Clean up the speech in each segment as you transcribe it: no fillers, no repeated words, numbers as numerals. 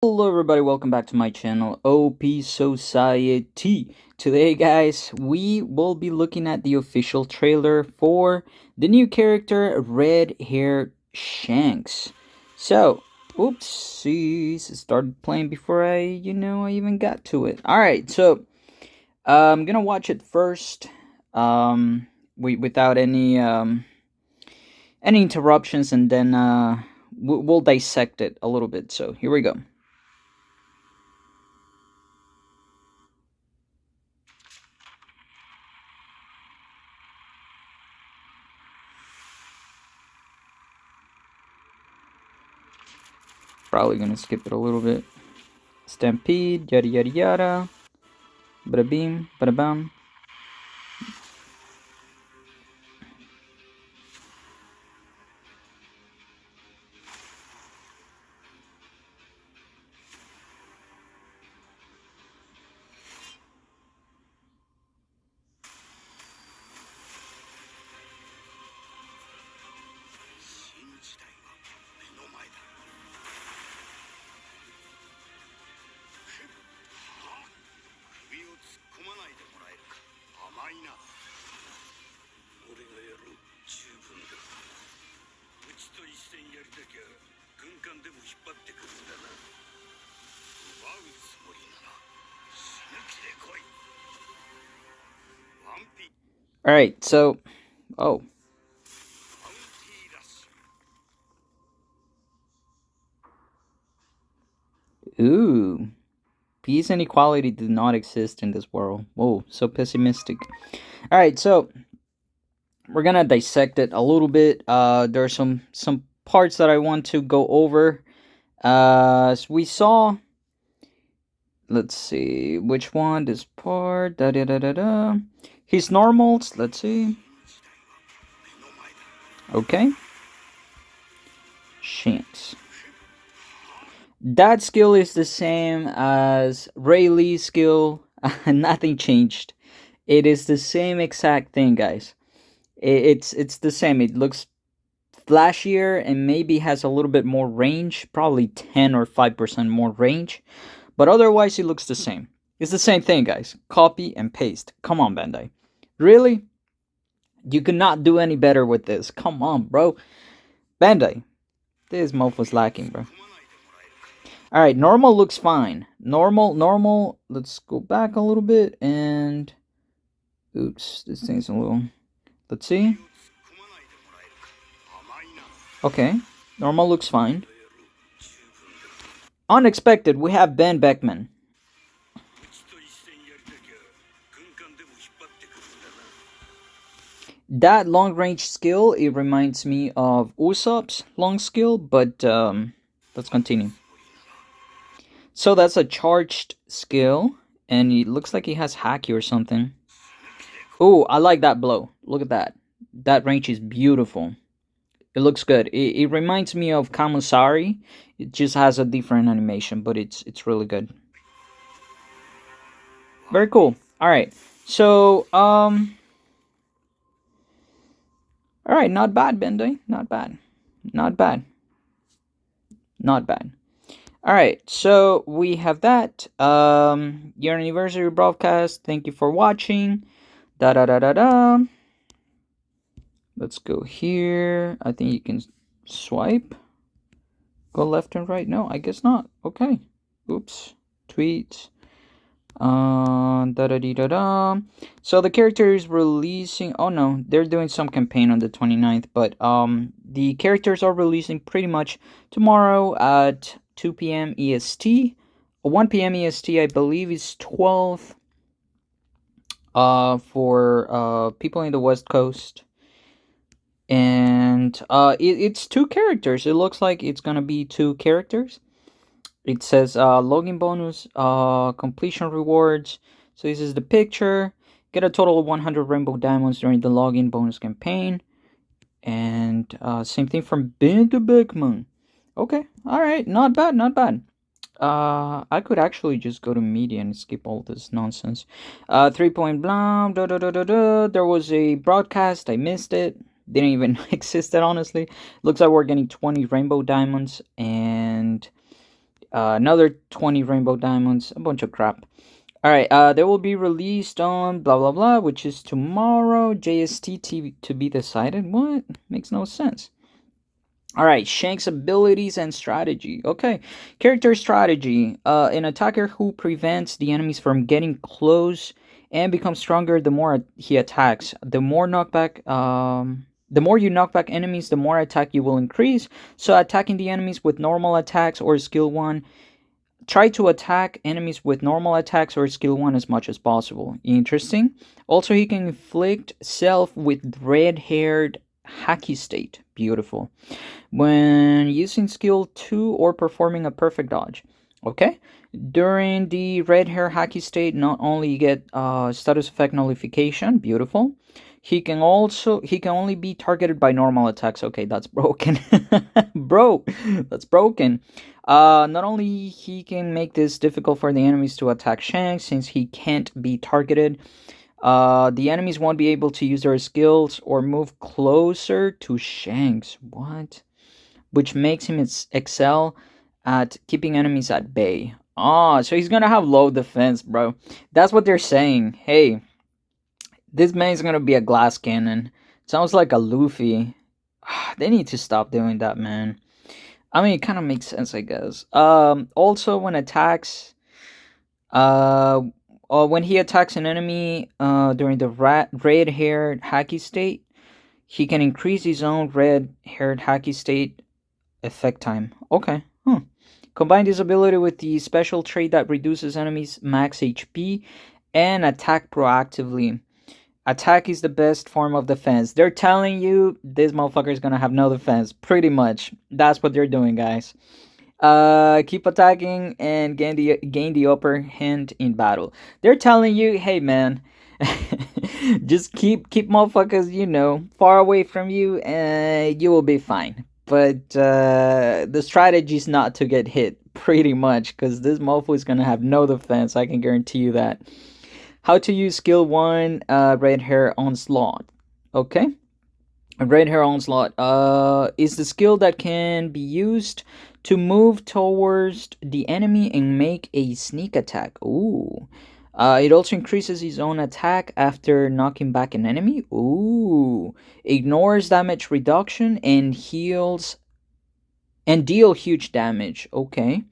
Hello everybody, welcome back to my channel, OP Society. Today guys, we will be looking at the official trailer for the new character, Red Hair Shanks. So, oopsies, it started playing before I even got to it. Alright, so, I'm gonna watch it first, without any interruptions, and then, we'll dissect it a little bit. So, here we go. Probably gonna skip it a little bit. Stampede, yada yada yada. Bada beam, bada bam. Alright, so... Oh. Ooh. Peace and equality do not exist in this world. Whoa, so pessimistic. Alright, so... We're gonna dissect it a little bit. There are some parts that I want to go over. As we saw... Let's see, which one? This part, da da da da da. His normals, let's see. Okay. Shanks. That skill is the same as Rayleigh's skill. Nothing changed. It is the same exact thing, guys. It's the same. It looks flashier and maybe has a little bit more range, probably 10 or 5% more range. But otherwise, it looks the same. It's the same thing, guys. Copy and paste. Come on, Bandai. Really? You could not do any better with this. Come on, bro. Bandai. This mofo's lacking, bro. Alright, normal looks fine. Normal. Let's go back a little bit and... Oops, this thing's a little... Let's see. Okay, normal looks fine. Unexpected, we have Ben Beckman. That long range skill, it reminds me of Usopp's long skill, but let's continue. So that's a charged skill, and it looks like he has Haki or something. Oh, I like that blow. Look at that. That range is beautiful. It looks good. It reminds me of Kamusari. It just has a different animation, but it's really good. Very cool. Alright. So, alright, not bad, Bandai. Not bad. Alright, so we have that. Year anniversary broadcast. Thank you for watching. Let's go here. I think you can swipe. Go left and right. No, I guess not. Okay. Oops. Tweet. So the character is releasing... Oh no, they're doing some campaign on the 29th. But the characters are releasing pretty much tomorrow at 2 p.m. EST. 1 p.m. EST, I believe, is 12 for people in the West Coast. And it's 2 characters. It looks like it's gonna be 2 characters. It says login bonus, completion rewards. So this is the picture. Get a total of 100 rainbow diamonds during the login bonus campaign. And same thing from Ben Beckman. Okay, alright, not bad. I could actually just go to media and skip all this nonsense. 3-point blah, There was a broadcast, I missed it. Didn't even exist, honestly. Looks like we're getting 20 rainbow diamonds, and Another 20 rainbow diamonds, a bunch of crap. All right, they will be released on blah blah blah, which is tomorrow. JST to be decided. What? Makes no sense. All right, Shank's abilities and strategy. Okay, character strategy. An attacker who prevents the enemies from getting close and becomes stronger the more he attacks. The more you knock back enemies, the more attack you will increase. So attacking the enemies with normal attacks or skill 1. Try to attack enemies with normal attacks or skill 1 as much as possible. Interesting. Also, he can inflict self with red-haired hacky state. Beautiful. When using skill 2 or performing a perfect dodge. Okay. During the red hair hacky state, not only you get status effect nullification. Beautiful. He can only be targeted by normal attacks. Okay, that's broken. Bro, that's broken. Not only he can make this difficult for the enemies to attack Shanks since he can't be targeted. The enemies won't be able to use their skills or move closer to Shanks. What? Which makes him excel at keeping enemies at bay. So he's gonna have low defense, bro. That's what they're saying. Hey, this man's gonna be a glass cannon. Sounds like a Luffy. They need to stop doing that, man. I mean, it kind of makes sense, I guess. Also, when when he attacks an enemy, during the red-haired hacky state, he can increase his own red-haired hacky state effect time. Okay. Combine this ability with the special trait that reduces enemies' max HP and attack proactively. Attack is the best form of defense. They're telling you this motherfucker is gonna have no defense. Pretty much. That's what they're doing, guys. Keep attacking and gain the upper hand in battle. They're telling you, hey man, just keep motherfuckers, far away from you, and you will be fine. But the strategy is not to get hit, pretty much, because this mofo is gonna have no defense. I can guarantee you that. How to use skill 1, red hair onslaught. Okay. Red hair onslaught is the skill that can be used to move towards the enemy and make a sneak attack. Ooh. It also increases his own attack after knocking back an enemy. Ooh. Ignores damage reduction and deal huge damage. Okay.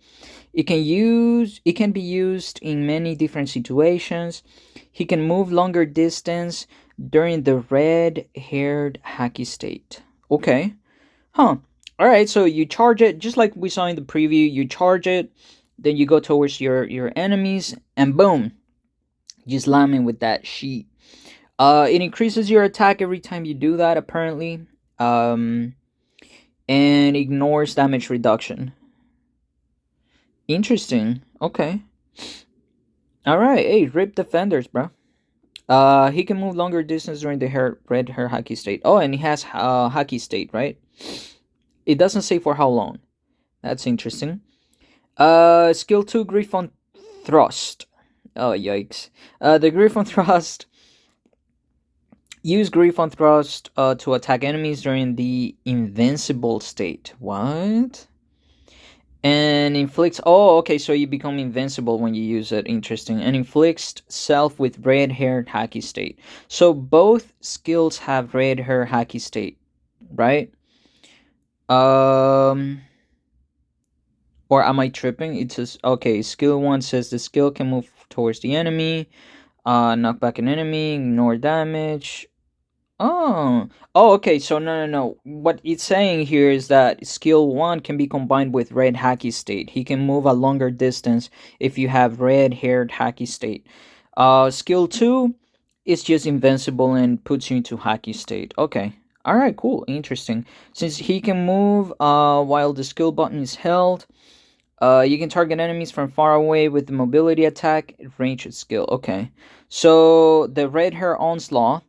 It can be used in many different situations. He can move longer distance during the red-haired hacky state. Okay. Alright, so you charge it, just like we saw in the preview, you charge it, then you go towards your enemies, and boom. You slam him with that sheet. It increases your attack every time you do that, apparently. And ignores damage reduction. Interesting. Okay. Alright, hey, rip defenders, bro. He can move longer distance during the red hair hacky state. Oh, and he has hacky state, right? It doesn't say for how long. That's interesting. Skill 2, Griffon Thrust. Oh, yikes. The Griffon Thrust. Use Griffon Thrust to attack enemies during the invincible state. What? And inflicts... Oh, okay, so you become invincible when you use it. Interesting. And inflicts self with red hair hacky state. So both skills have red hair hacky state, right? Or am I tripping? It says, okay, skill 1 says the skill can move towards the enemy, knock back an enemy, ignore damage. Oh, okay, so no. What it's saying here is that skill 1 can be combined with red hacky state. He can move a longer distance if you have red-haired hacky state. Skill 2 is just invincible and puts you into hacky state. Okay. Alright, cool. Interesting. Since he can move while the skill button is held, you can target enemies from far away with the mobility attack range skill. Okay. So the red hair onslaught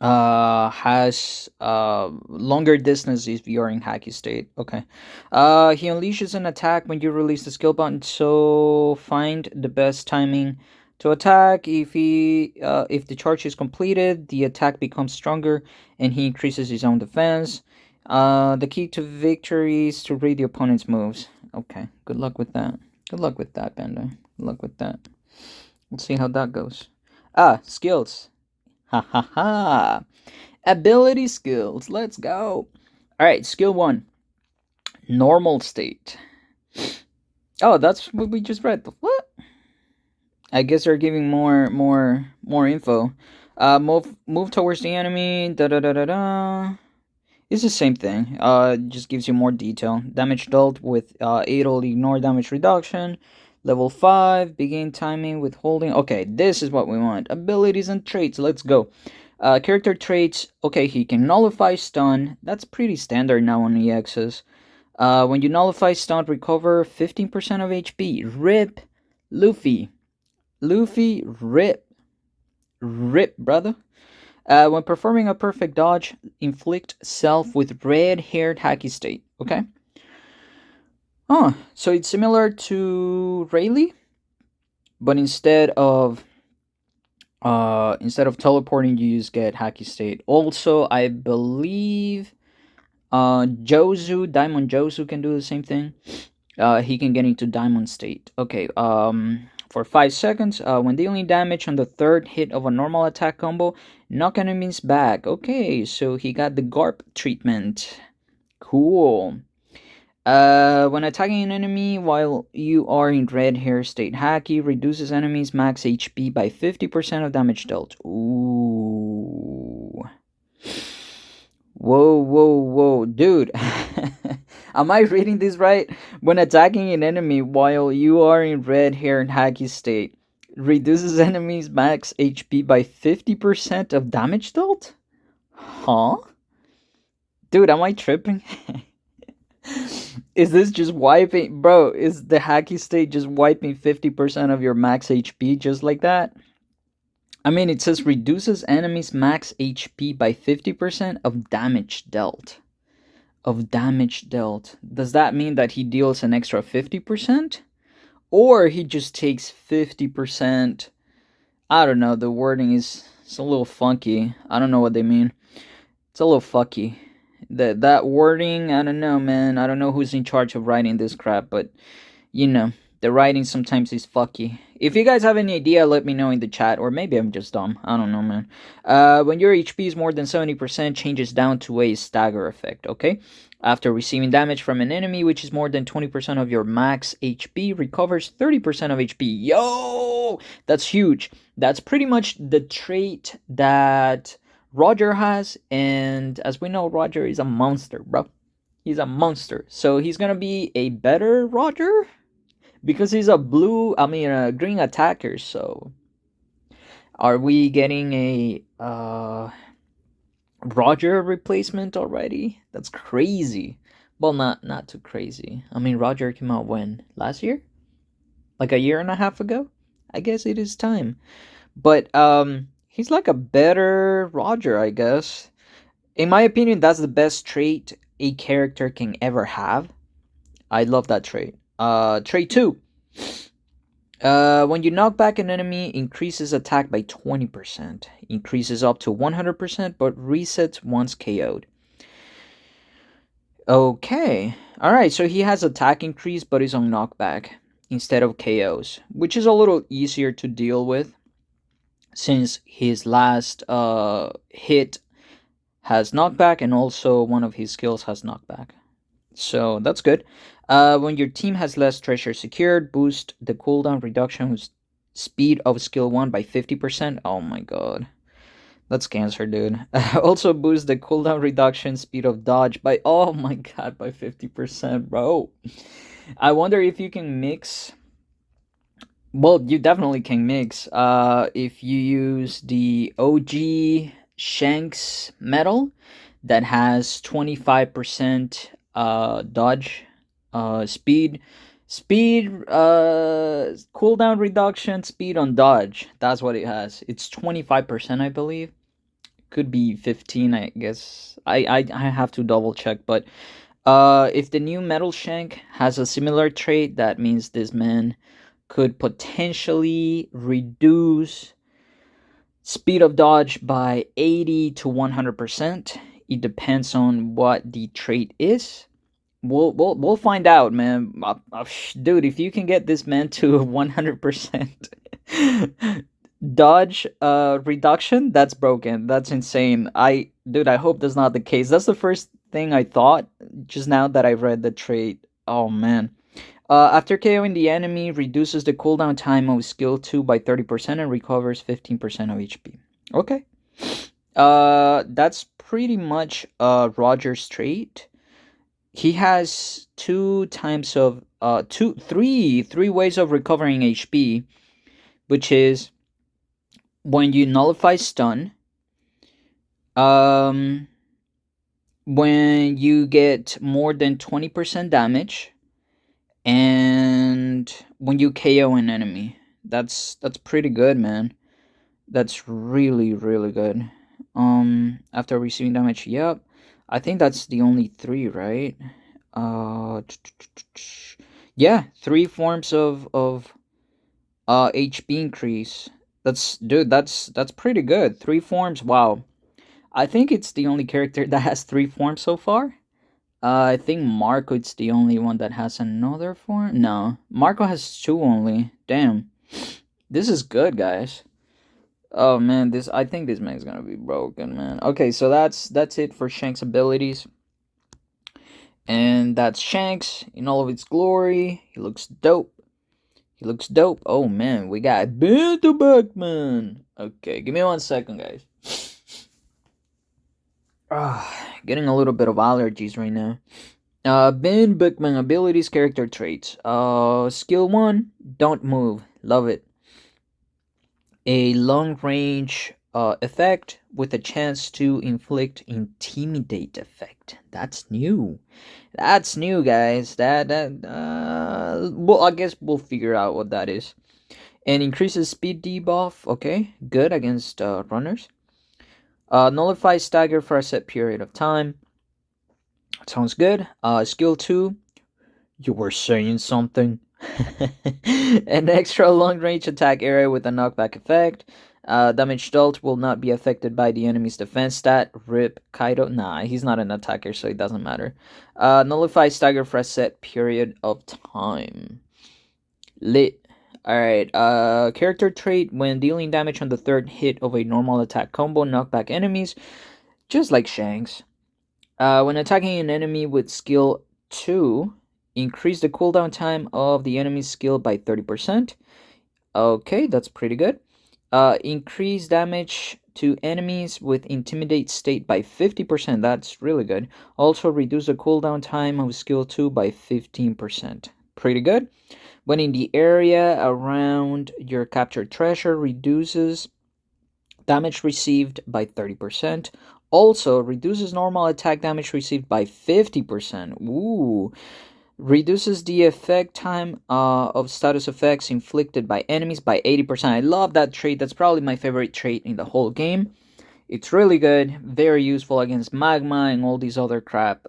has longer distance if you're in hacky state. Okay. He unleashes an attack when you release the skill button, so find the best timing to attack. If the charge is completed, the attack becomes stronger and he increases his own defense. The key to victory is to read the opponent's moves. Okay, good luck with that. Good luck with that, Panda. Good luck with that. Let's see how that goes. Skills. Ha ha ha. Ability skills. Let's go. All right, skill 1. Normal state. Oh, that's what we just read. What? I guess they're giving more info. Move towards the enemy. Da da da da da. It's the same thing. Just gives you more detail. Damage dealt with it'll ignore damage reduction. Level 5, begin timing with holding. Okay, this is what we want. Abilities and traits. Let's go. Character traits. Okay, he can nullify stun. That's pretty standard now on EXs. When you nullify stun, recover 15% of HP. Rip, Luffy. Luffy, rip. Rip, brother. When performing a perfect dodge, inflict self with red-haired Hacky State. Okay. Oh, so it's similar to Rayleigh, but instead of teleporting, you just get Hacky State. Also, I believe Jozu, Diamond Jozu can do the same thing. He can get into Diamond State. Okay. For 5 seconds, when dealing damage on the third hit of a normal attack combo, knock enemies back. Okay, so he got the Garp treatment. Cool. When attacking an enemy while you are in red hair state, Hacky reduces enemies' max HP by 50% of damage dealt. Ooh. Whoa, dude. Am I reading this right? When attacking an enemy while you are in red hair and Hacky state, reduces enemies' max HP by 50% of damage dealt? Huh? Dude, am I tripping? Is this just wiping? Bro, is the Hacky state just wiping 50% of your max HP just like that? I mean, it says reduces enemies' max HP by 50% of damage dealt. Does that mean that he deals an extra 50%? Or he just takes 50%? I don't know, the wording is a little funky. I don't know what they mean. It's a little fucky. That wording, I don't know, man. I don't know who's in charge of writing this crap, but you know, the writing sometimes is fucky. If you guys have any idea, let me know in the chat, or maybe I'm just dumb. I don't know, man. When your HP is more than 70%, changes down to a stagger effect, okay? After receiving damage from an enemy, which is more than 20% of your max HP, recovers 30% of HP. Yo! That's huge. That's pretty much the trait that Roger has, and as we know, Roger is a monster, bro. He's a monster. So he's gonna be a better Roger? Because he's a green attacker, so are we getting a Roger replacement already? That's crazy. Well, not too crazy. I mean, Roger came out when? Last year? Like a year and a half ago? I guess it is time. But he's like a better Roger, I guess. In my opinion, that's the best trait a character can ever have. I love that trait. Trait 2. When you knock back an enemy, increases attack by 20%. Increases up to 100%, but resets once KO'd. Okay. Alright, so he has attack increase, but is on knockback instead of KOs, which is a little easier to deal with since his last hit has knockback and also one of his skills has knockback. So that's good. When your team has less treasure secured, boost the cooldown reduction with speed of skill 1 by 50%. Oh my god. That's cancer, dude. Also boost the cooldown reduction speed of dodge by, oh my god, by 50%, bro. I wonder if you can mix. Well, you definitely can mix. If you use the OG Shanks metal that has 25% dodge, speed, cooldown reduction, speed on dodge. That's what it has. It's 25%, I believe. Could be 15, I guess. I have to double check, but if the new metal shank has a similar trait, that means this man could potentially reduce speed of dodge by 80 to 100%. It depends on what the trait is. We'll find out, man. Dude, if you can get this man to 100% dodge reduction, that's broken. That's insane. I hope that's not the case. That's the first thing I thought just now that I read the trait. Oh man. After KOing the enemy, reduces the cooldown time of skill 2 by 30% and recovers 15% of HP. Okay. That's pretty much Roger's trait. He has two times of three ways of recovering HP, which is when you nullify stun, um, when you get more than 20% damage, and when you KO an enemy. That's pretty good, man. That's really really good. After receiving damage, yep. I think that's the only three, right? Uh, yeah, three forms of HP increase. That's pretty good. Three forms. Wow. I think it's the only character that has three forms so far. I think Marco is the only one that has another form. No, Marco has two only. Damn, this is good, guys. Oh man, this I think this man's gonna be broken, man. Okay, so that's it for Shanks' abilities, and that's Shanks in all of its glory. He looks dope. He looks dope. Oh man, we got Ben Beckman. Okay, give me 1 second, guys. Getting a little bit of allergies right now. Ben Beckman abilities, character traits. Skill 1, don't move. Love it. A long range effect with a chance to inflict intimidate effect. That's new. That's new, guys. Well, I guess we'll figure out what that is. And increases speed debuff. Okay, good against runners. Nullifies stagger for a set period of time. Sounds good. Skill 2. You were saying something. An extra long range attack area with a knockback effect. Damage dealt will not be affected by the enemy's defense stat. Rip Kaido. Nah, he's not an attacker, so it doesn't matter. Nullify stagger for a set period of time. Lit. Alright, character trait. When dealing damage on the third hit of a normal attack combo, knockback enemies, just like Shanks. When attacking an enemy with skill 2, increase the cooldown time of the enemy's skill by 30%. Okay, that's pretty good. Increase damage to enemies with intimidate state by 50%. That's really good. Also reduce the cooldown time of skill 2 by 15%. Pretty good. When in the area around your captured treasure, reduces damage received by 30%. Also reduces normal attack damage received by 50%. Ooh. Reduces the effect time of status effects inflicted by enemies by 80%. I love that trait. That's probably my favorite trait in the whole game. It's really good. Very useful against Magma and all these other crap.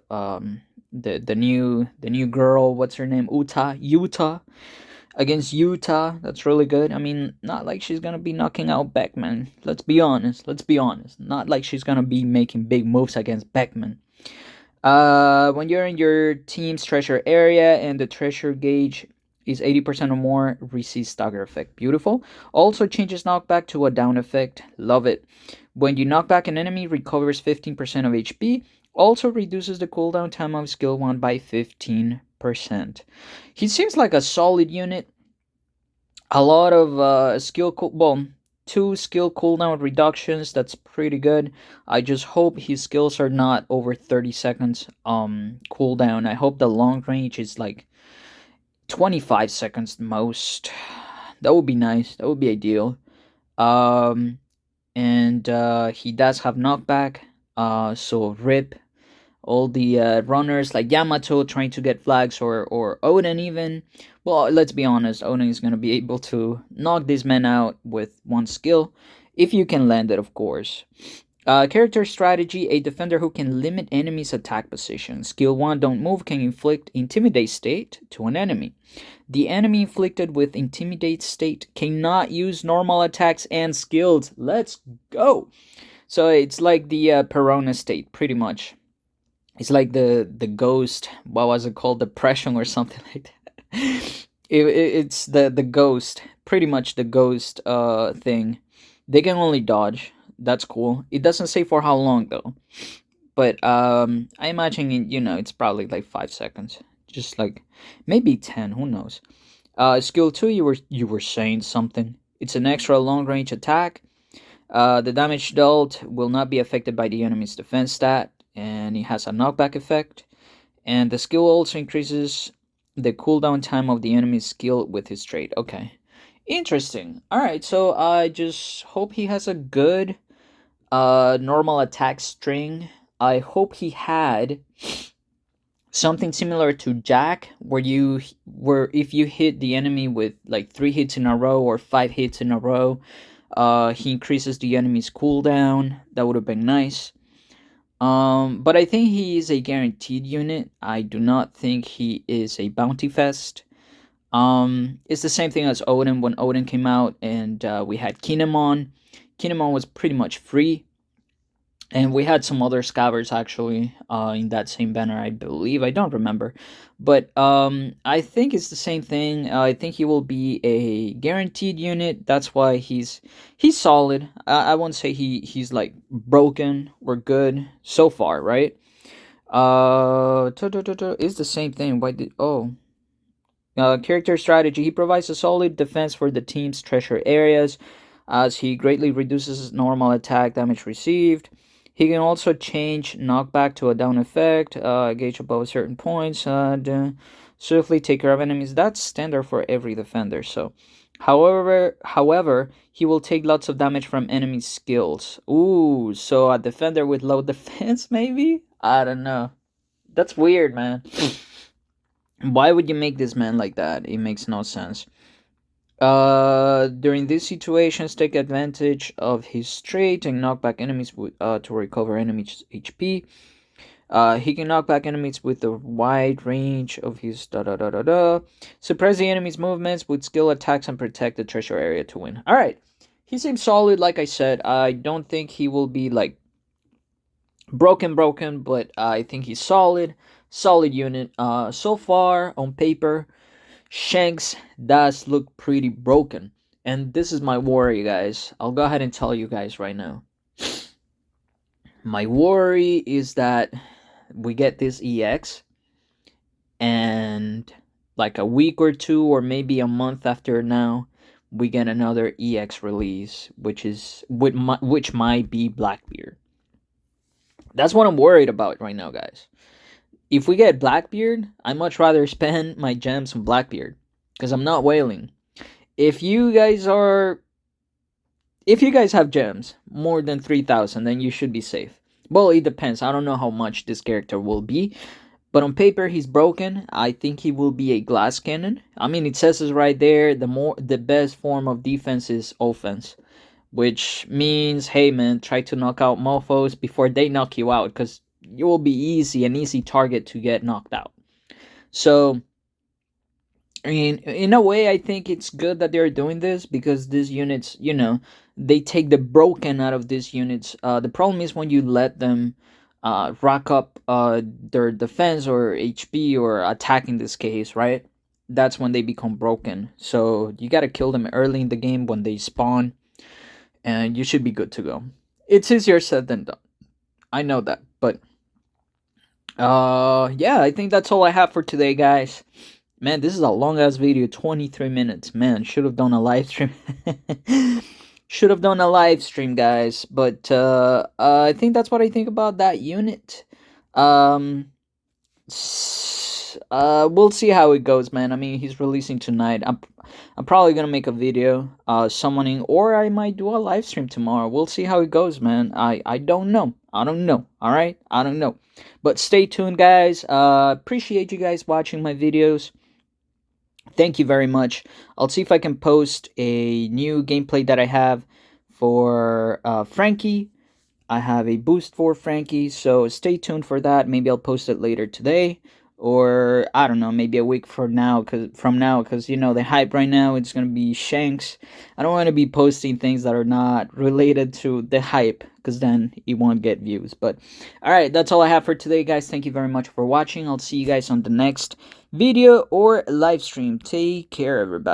The new girl, what's her name? Yuta. Against Utah, that's really good. I mean, not like she's gonna be knocking out Beckman. Let's be honest. Not like she's gonna be making big moves against Beckman. When you're in your team's treasure area and the treasure gauge is 80% or more, receives stagger effect. Beautiful. Also changes knockback to a down effect. Love it. When you knock back an enemy, recovers 15% of HP. Also reduces the cooldown time of skill 1 by 15%. He seems like a solid unit. A lot of two skill cooldown reductions. That's pretty good. I just hope his skills are not over 30 seconds cooldown. I hope the long range is like 25 seconds most. That would be nice. That would be ideal. And he does have knockback. So rip all the runners like Yamato trying to get flags, or Oden even. Well, let's be honest, Oden is going to be able to knock these men out with one skill, if you can land it, of course. Character strategy, a defender who can limit enemies' attack position. Skill 1, don't move, can inflict intimidate state to an enemy. The enemy inflicted with intimidate state cannot use normal attacks and skills. Let's go! So it's like the Perona state, pretty much. It's like the ghost. What was it called? Depression or something like that. It's the ghost. Pretty much the ghost thing. They can only dodge. That's cool. It doesn't say for how long though. But I imagine it's probably like 5 seconds. Just like maybe 10. Who knows? Skill two. You were saying something. It's an extra long range attack. The damage dealt will not be affected by the enemy's defense stat, and it has a knockback effect. And the skill also increases the cooldown time of the enemy's skill with his trait. Okay. Interesting. Alright, so I just hope he has a good normal attack string. I hope he had something similar to Jack, where if you hit the enemy with like 3 hits in a row or 5 hits in a row, he increases the enemy's cooldown. That would have been nice. But I think he is a guaranteed unit. I do not think he is a bounty fest. It's the same thing as Odin when Odin came out, and we had Kinemon. Kinemon was pretty much free, and we had some other scavers actually in that same banner, I believe. I don't remember, but I think it's the same thing. I think he will be a guaranteed unit. That's why he's solid. I won't say he's like broken. We're good so far, right? It's the same thing. Why did character strategy. He provides a solid defense for the team's treasure areas, as he greatly reduces normal attack damage received. He can also change knockback to a down effect, gauge above certain points, swiftly take care of enemies. That's standard for every defender. So, however, he will take lots of damage from enemy skills. Ooh, so a defender with low defense, maybe? I don't know. That's weird, man. Why would you make this man like that? It makes no sense. During these situations, take advantage of his trait and knock back enemies to recover enemies' HP. He can knock back enemies with a wide range of his da da da da da. Suppress the enemy's movements with skill attacks and protect the treasure area to win. Alright. He seems solid, like I said. I don't think he will be like broken, but I think he's solid. Solid unit. So far, on paper, Shanks does look pretty broken. And this is my worry, guys. I'll go ahead and tell you guys right now. My worry is that we get this EX, and like a week or two, or maybe a month after now, we get another EX release, which might be Blackbeard. That's what I'm worried about right now, guys. If we get Blackbeard, I'd much rather spend my gems on Blackbeard, because I'm not whaling. If you guys have gems more than 3,000, then you should be safe. Well, it depends. I don't know how much this character will be, but on paper he's broken. I think he will be a glass cannon. I mean, it says it right there. The best form of defense is offense, which means, hey man, try to knock out mofos before they knock you out, because you will be an easy target to get knocked out. So, I mean, in a way, I think it's good that they're doing this, because these units, they take the broken out of these units. The problem is when you let them rack up their defense or HP or attack in this case, right? That's when they become broken. So you gotta kill them early in the game when they spawn, and you should be good to go. It's easier said than done. I know that, but yeah, I think that's all I have for today, guys. Man, this is a long ass video, 23 minutes. Man, should have done a live stream. Should have done a live stream, guys. But I think that's what I think about that unit. We'll see how it goes, man. I mean, he's releasing tonight. I'm probably gonna make a video summoning, or I might do a live stream tomorrow. We'll see how it goes, man. I don't know. All right, I don't know. But stay tuned, guys. Appreciate you guys watching my videos. Thank you very much. I'll see if I can post a new gameplay that I have for Frankie. I have a boost for Frankie, so stay tuned for that. Maybe I'll post it later today. or I don't know, maybe a week from now, because you know the hype right now it's gonna be Shanks. I don't want to be posting things that are not related to the hype, because then it won't get views. But all right, that's all I have for today, guys. Thank you very much for watching. I'll see you guys on the next video or live stream. Take care, everybody.